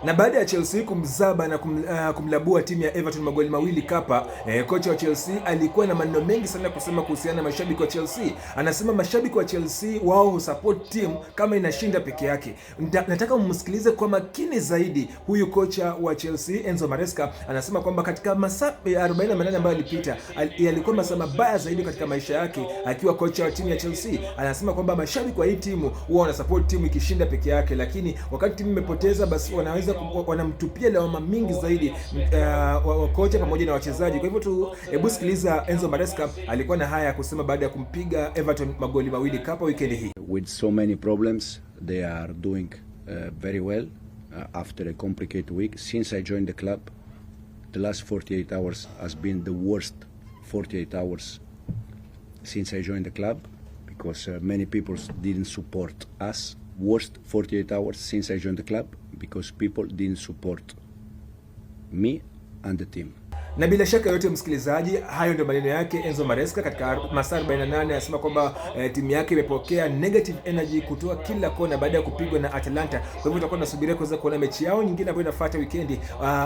Na baada ya Chelsea kumzaba na kumlabua timu ya Everton magoli mawili kapa, kocha wa Chelsea alikuwa na maneno mengi sana kusema kuhusiana na mashabiki wa Chelsea. Anasema mashabiki wa Chelsea wao husupport team kama inashinda peke yake. Nataka mumsikilize kwa makini zaidi huyu kocha wa Chelsea Enzo Maresca. Anasema kwamba katika masaa 48 ambayo alipita alikuwa masaa mabaya zaidi katika maisha yake akiwa kocha wa timu ya Chelsea. Anasema kwamba mashabiki wa hii timu wao wana support timu ikishinda peke yake, lakini wakati timu imepoteza basi wanamtupia lawama mingi zaidi kocha pamoja na wachezaji. Kwa hivyo hebu sikiliza Enzo Maresca alikuwa na haya ya kusema baada ya kumpiga Everton magoli mawili kapa weekend hii. With so many problems, they are doing very well after a complicated week. Since I joined the club, the last 48 hours has been the worst 48 hours since I joined the club, because many people didn't support us. Worst 48 hours since I joined the club, because people didn't support me and the team. Na bila shaka yote msikilizaji, hayo ndio maneno yake Enzo Maresca katika masaa 48. Anasema kwamba timu yake imepokea negative energy kutoka kila kona baada ya kupigwa na Atalanta. Kwa hivyo tutakuwa tunasubiria kuweza kuona mechi yao nyingine ambayo inafuata weekend,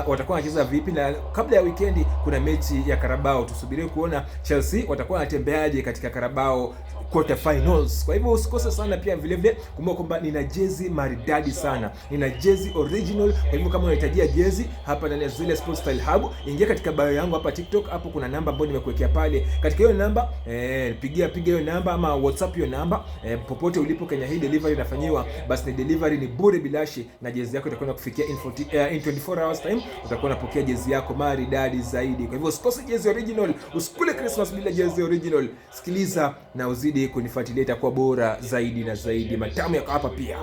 watakuwa wanacheza vipi, na kabla ya weekend kuna mechi ya Carabao. Tusubirie kuona Chelsea watakuwa wanatembeaje katika Carabao quarter finals. Kwa hivyo usikose sana. Pia vile vile kumbuka kwamba nina jezi maridadi sana, nina jezi original. Kwa hivyo kama unahitajia jezi hapa ndani ya Zile Sports Style Hub, ingia katika bio yangu hapa TikTok. Hapo kuna namba ambayo nimekuwekea pale. Katika hiyo namba pigia hiyo namba ama WhatsApp hiyo namba. Popote ulipo Kenya hii delivery inafanyiwa, basi ni delivery ni bure bilashi, na jezi yako itakwenda kufikia in 24 hours time. Utakuwa unapokea jezi yako maridadi zaidi. Kwa hivyo usikose jezi original, usikule Christmas bila jezi original. Sikiliza na uzidi kunifuatilia, itakuwa bora zaidi na zaidi. Matamu yako hapa pia.